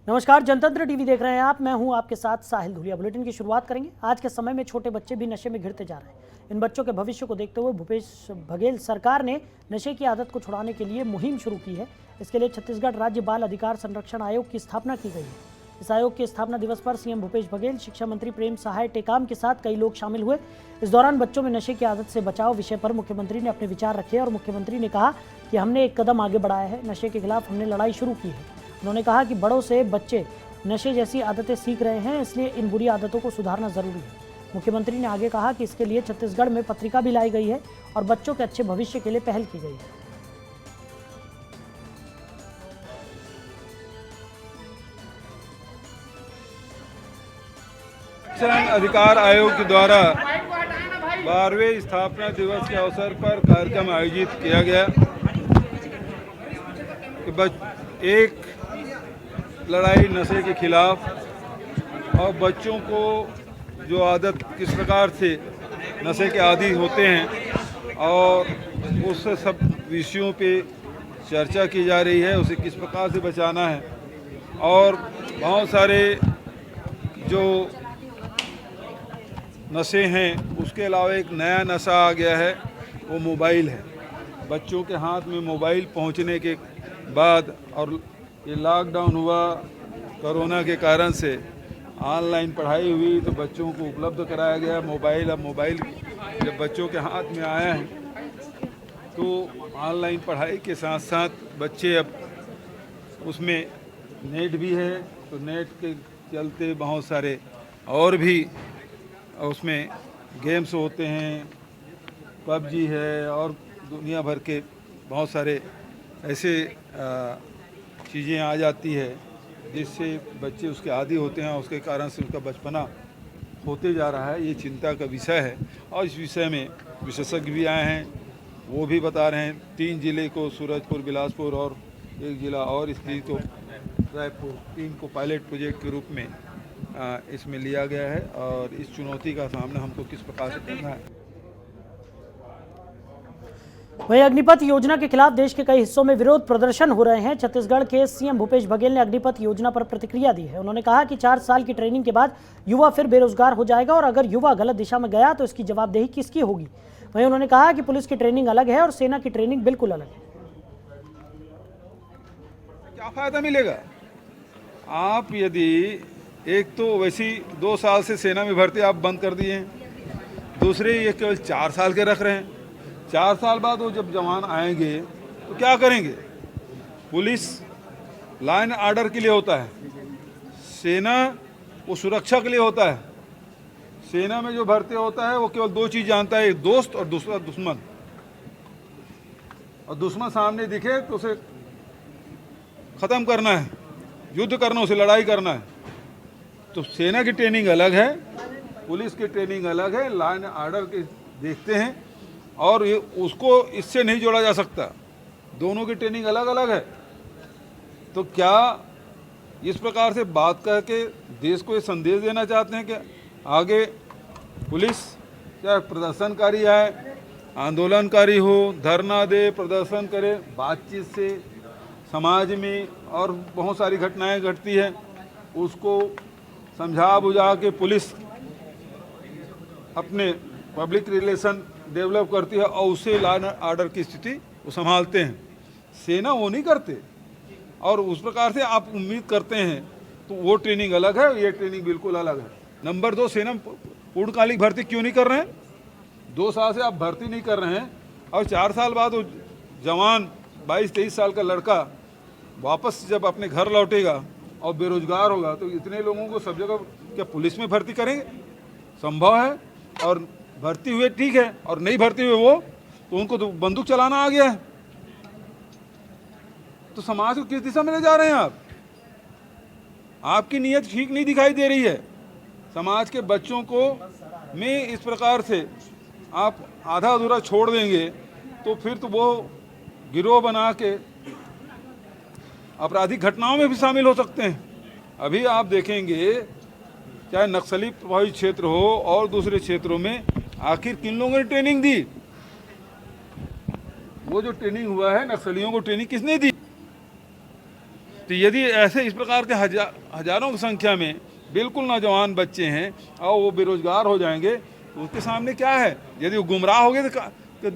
नमस्कार, जनतंत्र टीवी देख रहे हैं आप। मैं हूं आपके साथ साहिल धुलिया। बुलेटिन की शुरुआत करेंगे। आज के समय में छोटे बच्चे भी नशे में घिरते जा रहे हैं। इन बच्चों के भविष्य को देखते हुए भूपेश बघेल सरकार ने नशे की आदत को छुड़ाने के लिए मुहिम शुरू की है। इसके लिए छत्तीसगढ़ राज्य बाल अधिकार संरक्षण आयोग की स्थापना की गई है। इस आयोग के स्थापना दिवस पर सीएम भूपेश बघेल, शिक्षा मंत्री प्रेम सहाय टेकाम के साथ कई लोग शामिल हुए। इस दौरान बच्चों में नशे की आदत से बचाव विषय पर मुख्यमंत्री ने अपने विचार रखे और मुख्यमंत्री ने कहा कि हमने एक कदम आगे बढ़ाया है। नशे के खिलाफ हमने लड़ाई शुरू की है। उन्होंने कहा कि बड़ों से बच्चे नशे जैसी आदतें सीख रहे हैं, इसलिए इन बुरी आदतों को सुधारना जरूरी है। मुख्यमंत्री ने आगे कहा कि इसके लिए छत्तीसगढ़ में पत्रिका भी लाई गई है और बच्चों के अच्छे भविष्य के लिए पहल की गई है। शिक्षा अधिकार आयोग के द्वारा 12वें स्थापना दिवस के अवसर पर कार्यक्रम आयोजित किया गया कि एक लड़ाई नशे के खिलाफ और बच्चों को जो आदत किस प्रकार से नशे के आदी होते हैं और उस सब विषयों पे चर्चा की जा रही है, उसे किस प्रकार से बचाना है। और बहुत सारे जो नशे हैं उसके अलावा एक नया नशा आ गया है, वो मोबाइल है। बच्चों के हाथ में मोबाइल पहुंचने के बाद और ये लॉकडाउन हुआ कोरोना के कारण से, ऑनलाइन पढ़ाई हुई तो बच्चों को उपलब्ध कराया गया मोबाइल। अब मोबाइल जब बच्चों के हाथ में आया है तो ऑनलाइन पढ़ाई के साथ साथ बच्चे अब उसमें नेट भी है, तो नेट के चलते बहुत सारे और भी उसमें गेम्स होते हैं, पबजी है और दुनिया भर के बहुत सारे ऐसे चीज़ें आ जाती है जिससे बच्चे उसके आदी होते हैं और उसके कारण से उनका बचपना होते जा रहा है। ये चिंता का विषय है और इस विषय में विशेषज्ञ भी आए हैं, वो भी बता रहे हैं। 3 जिले को, सूरजपुर, बिलासपुर और 1 जिला और स्थिति को रायपुर, 3 को पायलट प्रोजेक्ट के रूप में इसमें लिया गया है और इस चुनौती का सामना हमको किस प्रकार से करना है। वहीं अग्निपथ योजना के खिलाफ देश के कई हिस्सों में विरोध प्रदर्शन हो रहे हैं। छत्तीसगढ़ के सीएम भूपेश बघेल ने अग्निपथ योजना पर प्रतिक्रिया दी है। उन्होंने कहा कि 4 साल की ट्रेनिंग के बाद युवा फिर बेरोजगार हो जाएगा और अगर युवा गलत दिशा में गया तो इसकी जवाबदेही किसकी होगी। वहीं उन्होंने कहा कि पुलिस की ट्रेनिंग अलग है और सेना की ट्रेनिंग बिल्कुल अलग है। क्या फायदा मिलेगा? आप यदि एक तो वैसी 2 साल से सेना में भर्ती आप बंद कर दिए हैं, दूसरे ये केवल 4 साल के रख रहे हैं। 4 साल बाद वो जब जवान आएंगे तो क्या करेंगे? पुलिस लाइन आर्डर के लिए होता है, सेना वो सुरक्षा के लिए होता है। सेना में जो भर्ती होता है वो केवल 2 चीज़ जानता है, एक दोस्त और दूसरा दुश्मन। और दुश्मन सामने दिखे तो उसे ख़त्म करना है, युद्ध करना, उसे लड़ाई करना है। तो सेना की ट्रेनिंग अलग है, पुलिस की ट्रेनिंग अलग है, लाइन आर्डर के देखते हैं और ये उसको इससे नहीं जोड़ा जा सकता। दोनों की ट्रेनिंग अलग अलग है। तो क्या इस प्रकार से बात करके देश को ये संदेश देना चाहते हैं कि आगे पुलिस चाहे प्रदर्शनकारी आए, आंदोलनकारी हो, धरना दे, प्रदर्शन करे, बातचीत से समाज में और बहुत सारी घटनाएं घटती है, उसको समझा बुझा के पुलिस अपने पब्लिक रिलेशन डेवलप करती है और उससे लॉ एंड ऑर्डर की स्थिति वो संभालते हैं। सेना वो नहीं करते और उस प्रकार से आप उम्मीद करते हैं तो वो ट्रेनिंग अलग है, ये ट्रेनिंग बिल्कुल अलग है। नंबर 2, सेना पूर्णकालिक भर्ती क्यों नहीं कर रहे हैं? 2 साल से आप भर्ती नहीं कर रहे हैं और 4 साल बाद वो जवान 22-23 साल का लड़का वापस जब अपने घर लौटेगा और बेरोजगार होगा तो इतने लोगों को सब जगह क्या पुलिस में भर्ती करेंगे? संभव है। और भर्ती हुए ठीक है और नहीं भर्ती हुए वो तो उनको तो बंदूक चलाना आ गया है। तो समाज को किस दिशा में ले जा रहे हैं आप? आपकी नीयत ठीक नहीं दिखाई दे रही है। समाज के बच्चों को में इस प्रकार से आप आधा अधूरा छोड़ देंगे तो फिर तो वो गिरोह बना के आपराधिक घटनाओं में भी शामिल हो सकते हैं। अभी आप देखेंगे चाहे नक्सली प्रभावित क्षेत्र हो और दूसरे क्षेत्रों में आखिर किन लोगों ने ट्रेनिंग दी? वो जो ट्रेनिंग हुआ है, नक्सलियों को ट्रेनिंग किसने दी? तो यदि ऐसे इस प्रकार के हजारों की संख्या में बिल्कुल नौजवान बच्चे हैं और वो बेरोजगार हो जाएंगे तो उसके सामने क्या है? यदि वो गुमराह हो गए तो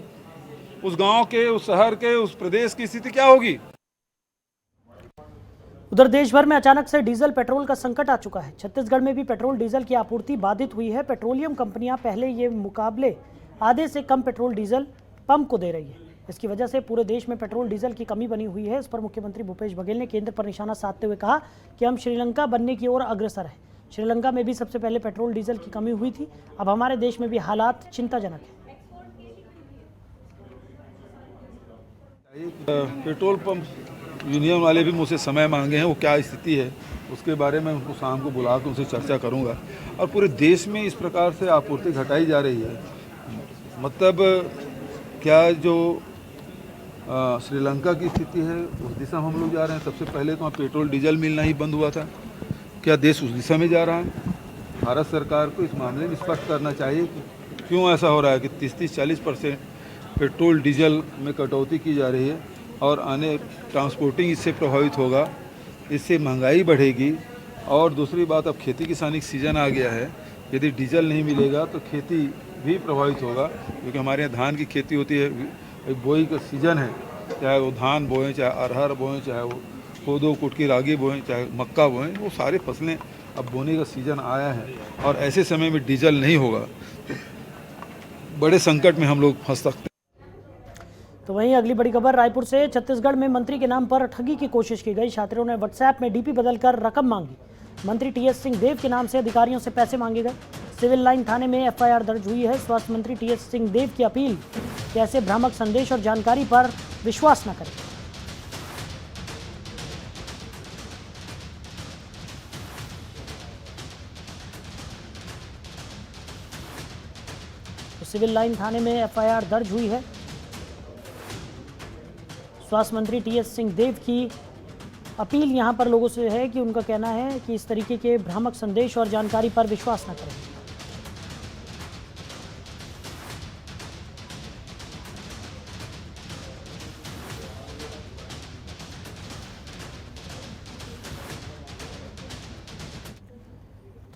उस गांव के, उस शहर के, उस प्रदेश की स्थिति क्या होगी? उधर देश भर में अचानक से डीजल पेट्रोल का संकट आ चुका है। छत्तीसगढ़ में भी पेट्रोल डीजल की आपूर्ति बाधित हुई है। पेट्रोलियम कंपनियां पहले ये मुकाबले आधे से कम पेट्रोल डीजल पंप को दे रही है। इसकी वजह से पूरे देश में पेट्रोल डीजल की कमी बनी हुई है। इस पर मुख्यमंत्री भूपेश बघेल ने केंद्र पर निशाना साधते हुए कहा कि हम श्रीलंका बनने की ओर अग्रसर है। श्रीलंका में भी सबसे पहले पेट्रोल डीजल की कमी हुई थी। अब हमारे देश में भी हालात चिंताजनक है। पेट्रोल पंप यूनियन वाले भी मुझसे समय मांगे हैं, वो क्या स्थिति है उसके बारे में उनको शाम को बुला कर उनसे चर्चा करूंगा। और पूरे देश में इस प्रकार से आपूर्ति घटाई जा रही है, मतलब क्या जो श्रीलंका की स्थिति है उस दिशा में हम लोग जा रहे हैं। सबसे पहले तो वहाँ पेट्रोल डीजल मिलना ही बंद हुआ था। क्या देश उस दिशा में जा रहा है? भारत सरकार को इस मामले में स्पष्ट करना चाहिए कि क्यों ऐसा हो रहा है कि 30-40% पेट्रोल डीजल में कटौती की जा रही है और आने ट्रांसपोर्टिंग इससे प्रभावित होगा, इससे महंगाई बढ़ेगी। और दूसरी बात, अब खेती किसानी का सीज़न आ गया है, यदि डीजल नहीं मिलेगा तो खेती भी प्रभावित होगा, क्योंकि हमारे यहाँ धान की खेती होती है, बोई का सीज़न है, चाहे वो धान बोएं, चाहे अरहर बोएं, चाहे वो कोदो कुटकी रागी बोएं, चाहे मक्का बोएं, वो सारे फसलें अब बोने का सीज़न आया है। और ऐसे समय में डीजल नहीं होगा तो बड़े संकट में हम लोग फंस सकते हैं। तो वहीं अगली बड़ी खबर रायपुर से। छत्तीसगढ़ में मंत्री के नाम पर ठगी की कोशिश की गई। छात्रों ने व्हाट्सएप में डीपी बदलकर रकम मांगी। मंत्री टीएस सिंहदेव के नाम से अधिकारियों से पैसे मांगे गए। सिविल लाइन थाने में एफआईआर दर्ज हुई है। स्वास्थ्य मंत्री टीएस सिंहदेव की अपील कि ऐसे भ्रामक संदेश और जानकारी पर विश्वास न करें। तो सिविल लाइन थाने में एफआईआर दर्ज हुई है। स्वास्थ्य मंत्री टीएस सिंहदेव की अपील यहां पर लोगों से है कि उनका कहना है कि इस तरीके के भ्रामक संदेश और जानकारी पर विश्वास न करें।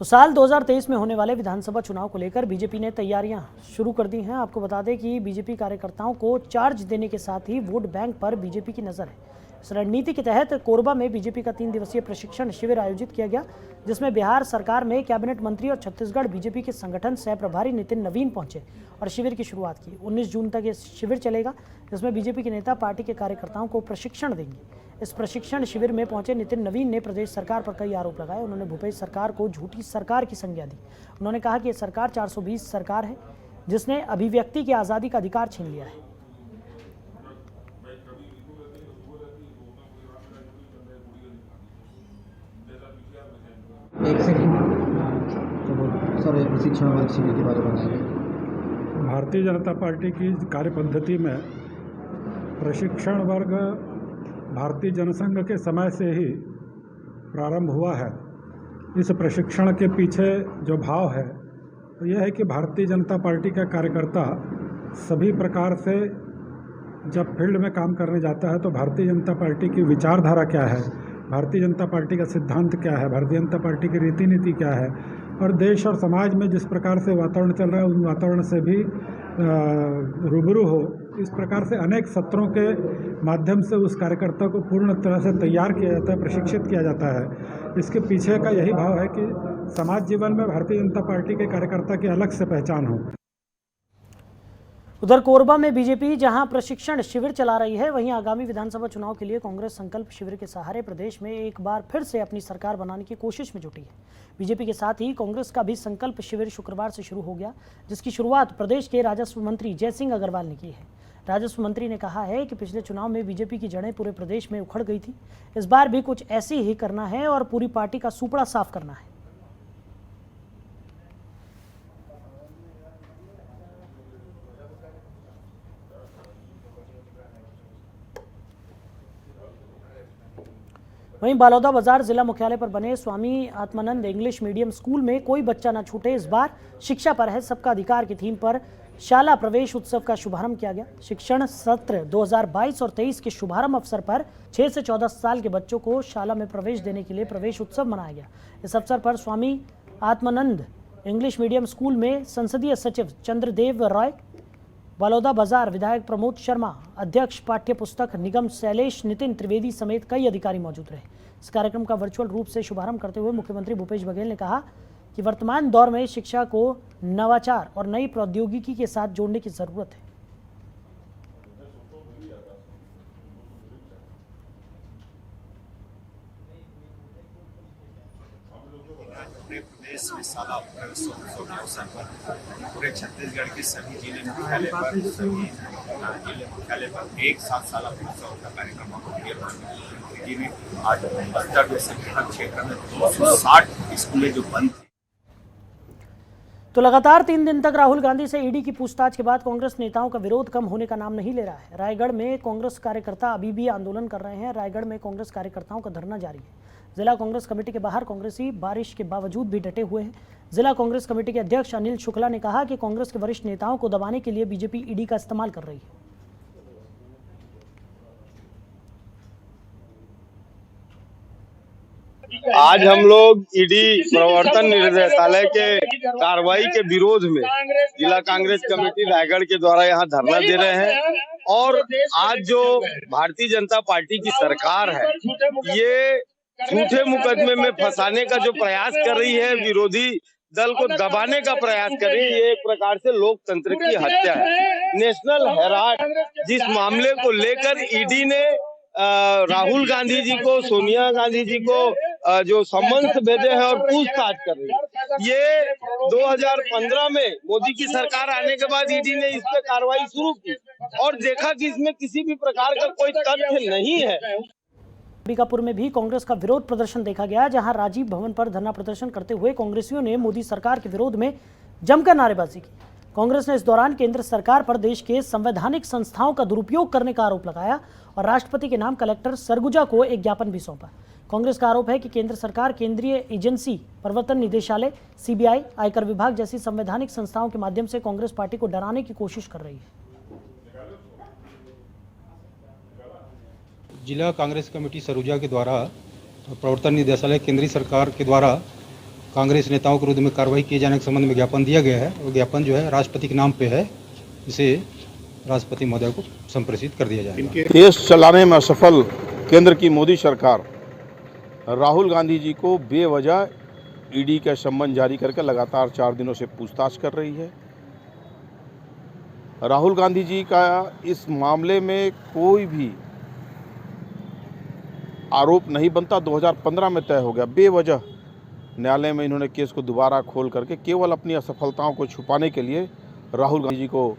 तो साल 2023 में होने वाले विधानसभा चुनाव को लेकर बीजेपी ने तैयारियां शुरू कर दी हैं। आपको बता दें कि बीजेपी कार्यकर्ताओं को चार्ज देने के साथ ही वोट बैंक पर बीजेपी की नज़र है। इस रणनीति के तहत कोरबा में बीजेपी का 3 दिवसीय प्रशिक्षण शिविर आयोजित किया गया, जिसमें बिहार सरकार में कैबिनेट मंत्री और छत्तीसगढ़ बीजेपी के संगठन सह प्रभारी नितिन नवीन पहुंचे और शिविर की शुरुआत की। 19 जून तक ये शिविर चलेगा, जिसमें बीजेपी के नेता पार्टी के कार्यकर्ताओं को प्रशिक्षण देंगे। इस प्रशिक्षण शिविर में पहुंचे नितिन नवीन ने प्रदेश सरकार पर कई आरोप लगाए। उन्होंने भूपेश सरकार को झूठी सरकार की संज्ञा दी। उन्होंने कहा कि यह सरकार 420 सरकार है, जिसने अभिव्यक्ति की आज़ादी का अधिकार छीन लिया है। एक सेकंड सर, प्रशिक्षण वर्ग शिविर के बारे में बताइए। भारतीय जनता पार्टी की कार्यपद्धति में प्रशिक्षण वर्ग भारतीय जनसंघ के समय से ही प्रारंभ हुआ है। इस प्रशिक्षण के पीछे जो भाव है तो यह है कि भारतीय जनता पार्टी का कार्यकर्ता सभी प्रकार से जब फील्ड में काम करने जाता है तो भारतीय जनता पार्टी की विचारधारा क्या है, भारतीय जनता पार्टी का सिद्धांत क्या है, भारतीय जनता पार्टी की रीति नीति क्या है, और देश और समाज में जिस प्रकार से वातावरण चल रहा है उन वातावरण से भी रूबरू हो, इस प्रकार से अनेक सत्रों के माध्यम से उस कार्यकर्ता को पूर्ण तरह से तैयार किया जाता है, प्रशिक्षित किया जाता है। इसके पीछे का यही भाव है कि समाज जीवन में भारतीय जनता पार्टी के कार्यकर्ता की अलग से पहचान हो। उधर कोरबा में बीजेपी जहां प्रशिक्षण शिविर चला रही है, वहीं आगामी विधानसभा चुनाव के लिए कांग्रेस संकल्प शिविर के सहारे प्रदेश में एक बार फिर से अपनी सरकार बनाने की कोशिश में जुटी है। बीजेपी के साथ ही कांग्रेस का भी संकल्प शिविर शुक्रवार से शुरू हो गया, जिसकी शुरुआत प्रदेश के राजस्व मंत्री जयसिंह अग्रवाल ने की है। राजस्व मंत्री ने कहा है कि पिछले चुनाव में बीजेपी की जड़ें पूरे प्रदेश में उखड़ गई थी। इस बार भी कुछ ऐसे ही करना है और पूरी पार्टी का सुपड़ा साफ करना है। वहीं बालोदा बाजार जिला मुख्यालय पर बने Swami Atmanand English medium school में कोई बच्चा न छूटे, इस बार शिक्षा पर है सबका अधिकार की थीम पर शाला प्रवेश उत्सव का शुभारंभ किया गया। शिक्षण सत्र 2022 और 23 के शुभारंभ अवसर पर 6 से 14 साल के बच्चों को शाला में प्रवेश देने के लिए प्रवेश उत्सव मनाया गया। इस अवसर पर Swami Atmanand English medium school में संसदीय सचिव चंद्रदेव रॉय, बलौदा बाजार विधायक प्रमोद शर्मा, अध्यक्ष पाठ्य पुस्तक निगम शैलेश नितिन त्रिवेदी समेत कई अधिकारी मौजूद रहे। इस कार्यक्रम का वर्चुअल रूप से शुभारंभ करते हुए मुख्यमंत्री भूपेश बघेल ने कहा कि वर्तमान दौर में शिक्षा को नवाचार और नई प्रौद्योगिकी के साथ जोड़ने की जरूरत है। पूरे प्रदेश में शाला प्रवेशोत्सव के अवसर पर पूरे छत्तीसगढ़ के सभी जिले मुख्यालय पर जिले मुख्यालय पर एक साथ शाला प्रवेशोत्सव का कार्यक्रम मुख्यमंत्री ने आज बस्तर में संगठन क्षेत्र में 260 स्कूलें जो बंद थी। तो लगातार 3 दिन तक राहुल गांधी से ईडी की पूछताछ के बाद कांग्रेस नेताओं का विरोध कम होने का नाम नहीं ले रहा है। रायगढ़ में कांग्रेस कार्यकर्ता अभी भी आंदोलन कर रहे हैं। रायगढ़ में कांग्रेस कार्यकर्ताओं का धरना जारी है। जिला कांग्रेस कमेटी के बाहर कांग्रेसी बारिश के बावजूद भी डटे हुए हैं। जिला कांग्रेस कमेटी के अध्यक्ष अनिल शुक्ला ने कहा कि कांग्रेस के वरिष्ठ नेताओं को दबाने के लिए बीजेपी ईडी का इस्तेमाल कर रही है। आज हम लोग ईडी प्रवर्तन निदेशालय के कार्रवाई के विरोध में जिला कांग्रेस कमेटी रायगढ़ के द्वारा यहाँ धरना दे रहे हैं। और आज जो भारतीय जनता पार्टी की सरकार है, ये झूठे मुकदमे में फंसाने का जो प्रयास कर रही है, विरोधी दल को दबाने का प्रयास कर रही है, ये एक प्रकार से लोकतंत्र की हत्या है। नेशनल हेराल्ड जिस मामले को लेकर ईडी ने राहुल गांधी जी को, सोनिया गांधी जी को जो सम्मन्स भेजे हैं और पूछताछ कर रही है, ये 2015 में मोदी की सरकार आने के बाद ईडी ने इस पे कार्रवाई शुरू की और देखा कि इसमें किसी भी प्रकार का कोई तथ्य नहीं है। अंबिकापुर में भी कांग्रेस का विरोध प्रदर्शन देखा गया, जहां राजीव भवन पर धरना प्रदर्शन करते हुए कांग्रेसियों ने मोदी सरकार के विरोध में जमकर नारेबाजी की। कांग्रेस ने इस दौरान केंद्र सरकार पर देश के संवैधानिक संस्थाओं का दुरुपयोग करने का आरोप लगाया और राष्ट्रपति के नाम कलेक्टर सरगुजा को एक ज्ञापन भी सौंपा। कांग्रेस का आरोप है कि केंद्र सरकार केंद्रीय एजेंसी, प्रवर्तन निदेशालय, सीबीआई, आयकर विभाग जैसी संवैधानिक संस्थाओं के माध्यम से कांग्रेस पार्टी को डराने की कोशिश कर रही है। जिला कांग्रेस कमेटी सरूजा के द्वारा प्रवर्तन निदेशालय केंद्रीय सरकार के द्वारा कांग्रेस नेताओं के विरुद्ध में कार्रवाई किए जाने के संबंध में ज्ञापन दिया गया है। वो ज्ञापन जो है राष्ट्रपति के नाम पे है, इसे राष्ट्रपति महोदय को संप्रेषित कर दिया जाएगा। देश चलाने में असफल केंद्र की मोदी सरकार राहुल गांधी जी को बेवजह ईडी का सम्मन जारी करके लगातार 4 दिनों से पूछताछ कर रही है। राहुल गांधी जी का इस मामले में कोई भी आरोप नहीं बनता, 2015 में तय हो गया। बेवजह न्यायालय में इन्होंने केस को दोबारा खोल करके केवल अपनी असफलताओं को छुपाने के लिए राहुल गांधी जी को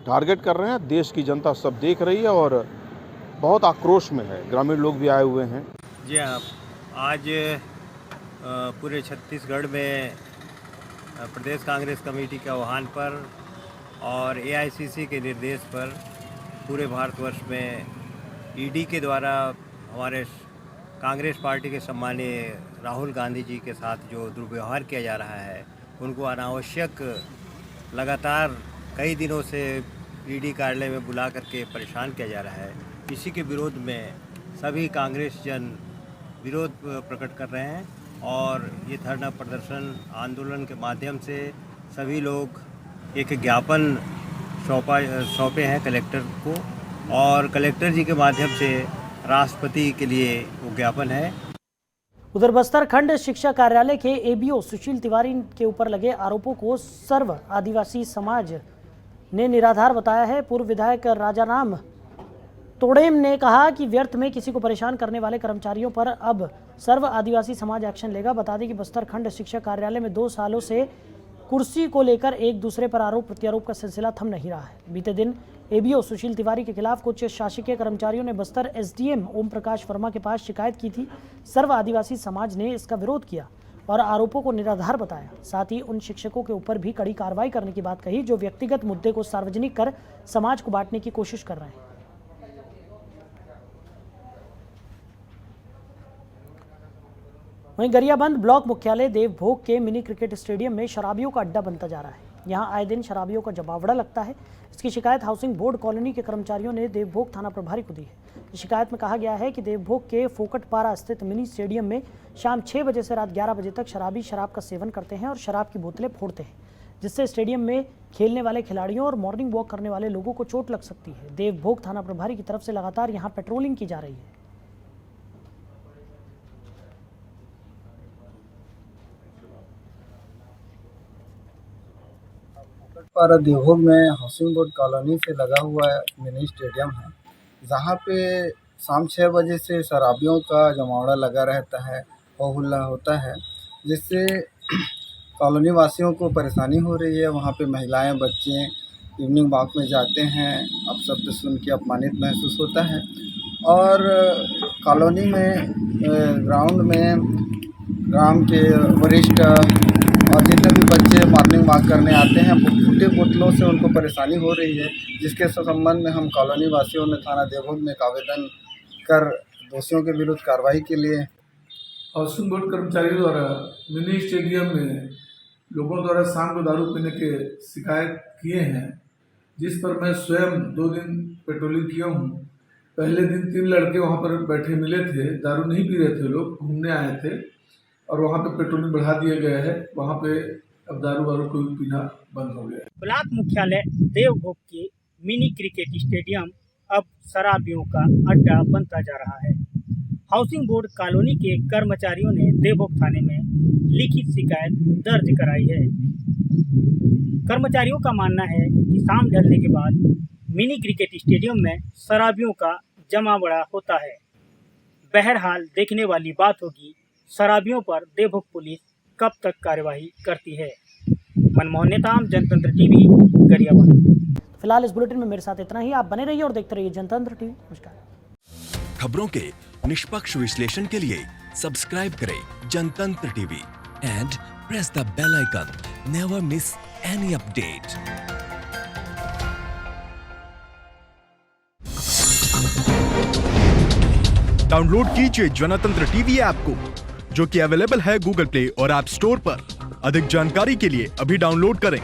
टारगेट कर रहे हैं। देश की जनता सब देख रही है और बहुत आक्रोश में है। ग्रामीण लोग भी आए हुए हैं। जी हाँ, आज पूरे छत्तीसगढ़ में प्रदेश कांग्रेस कमेटी के आह्वान पर और एआईसीसी के निर्देश पर पूरे भारतवर्ष में ईडी के द्वारा हमारे कांग्रेस पार्टी के सम्मानीय राहुल गांधी जी के साथ जो दुर्व्यवहार किया जा रहा है, उनको अनावश्यक लगातार कई दिनों से ईडी कार्यालय में बुला करके परेशान किया जा रहा है। इसी के विरोध में सभी कांग्रेस जन विरोध प्रकट कर रहे हैं और ये धरना प्रदर्शन आंदोलन के माध्यम से सभी लोग एक ज्ञापन सौंपे हैं कलेक्टर को और कलेक्टर जी के माध्यम से राष्ट्रपति के लिए वो ज्ञापन है। उधर बस्तर खंड शिक्षा कार्यालय के एबीओ सुशील तिवारी के ऊपर लगे आरोपों को सर्व आदिवासी समाज ने निराधार बताया है। पूर्व विधायक राजाराम तोड़ेम ने कहा कि व्यर्थ में किसी को परेशान करने वाले कर्मचारियों पर अब सर्व आदिवासी समाज एक्शन लेगा। बता दें कि बस्तर खंड शिक्षा कार्यालय में 2 सालों से कुर्सी को लेकर एक दूसरे पर आरोप प्रत्यारोप का सिलसिला थम नहीं रहा है। बीते दिन एबीओ सुशील तिवारी के खिलाफ कुछ शासकीय कर्मचारियों ने बस्तर एसडीएम ओम प्रकाश वर्मा के पास शिकायत की थी। सर्व आदिवासी समाज ने इसका विरोध किया और आरोपों को निराधार बताया। साथ ही उन शिक्षकों के ऊपर भी कड़ी कार्रवाई करने की बात कही जो व्यक्तिगत मुद्दे को सार्वजनिक कर समाज को बांटने की कोशिश कर रहे हैं। वहीं गरियाबंद ब्लॉक मुख्यालय देवभोग के मिनी क्रिकेट स्टेडियम में शराबियों का अड्डा बनता जा रहा है। यहाँ आए दिन शराबियों का जमावड़ा लगता है। इसकी शिकायत हाउसिंग बोर्ड कॉलोनी के कर्मचारियों ने देवभोग थाना प्रभारी को दी है। शिकायत में कहा गया है कि देवभोग के फोकटपारा स्थित मिनी स्टेडियम में शाम 6 बजे से रात 11 बजे तक शराबी शराब का सेवन करते हैं और शराब की बोतलें फोड़ते हैं, जिससे स्टेडियम में खेलने वाले खिलाड़ियों और मॉर्निंग वॉक करने वाले लोगों को चोट लग सकती है। देवभोग थाना प्रभारी की तरफ से लगातार यहां पेट्रोलिंग की जा रही है। पारा देवभोग में हाउसिंग बोर्ड कॉलोनी से लगा हुआ मिनी स्टेडियम है, जहाँ पे शाम 6 बजे से शराबियों का जमावड़ा लगा रहता है, हो हल्ला होता है, जिससे कॉलोनी वासियों को परेशानी हो रही है। वहाँ पे महिलाएं, बच्चे इवनिंग वॉक में जाते हैं, अपशब्द सुन के अपमानित महसूस होता है। और कॉलोनी में ग्राउंड में ग्राम के वरिष्ठ और जितने भी बच्चे मॉर्निंग वॉक करने आते हैं, फूटे बोतलों से उनको परेशानी हो रही है, जिसके संबंध में हम कॉलोनी वासियों ने थाना देवभोग में एक आवेदन कर दोषियों के विरुद्ध कार्रवाई के लिए हाउसिंग बोर्ड कर्मचारियों द्वारा मिनी स्टेडियम में लोगों द्वारा शाम को दारू पीने के शिकायत किए हैं, जिस पर मैं स्वयं 2 दिन पेट्रोलिंग किया हूँ। पहले दिन 3 लड़के वहाँ पर बैठे मिले थे, दारू नहीं पी रहे थे, लोग घूमने आए थे और वहाँ पे पेट्रोलिंग बढ़ा दिया गया है। वहाँ पे अब दारू वारू कोई पीना बंद हो गया है। ब्लॉक मुख्यालय देवभोग के मिनी क्रिकेट स्टेडियम अब शराबियों का अड्डा बनता जा रहा है। हाउसिंग बोर्ड कॉलोनी के कर्मचारियों ने देवभोग थाने में लिखित शिकायत दर्ज कराई है। कर्मचारियों का मानना है कि शाम ढलने के बाद मिनी क्रिकेट स्टेडियम में शराबियों का जमावड़ा होता है। बहरहाल देखने वाली बात होगी शराबियों पर देवभोग पुलिस कब तक कार्यवाही करती है। मनमोहन नेताम, जनतंत्र टीवी, गरियाबंद। फिलहाल इस बुलेटिन में मेरे साथ इतना ही। आप बने रहिए और देखते रहिए जनतंत्र टीवी। नमस्कार। खबरों के निष्पक्ष विश्लेषण के लिए सब्सक्राइब करें Jantantra TV and press the bell icon. Never miss any update. Download कीजिए जनतंत्र टीवी ऐप को, जो कि अवेलेबल है गूगल प्ले और ऐप स्टोर पर। अधिक जानकारी के लिए अभी डाउनलोड करें।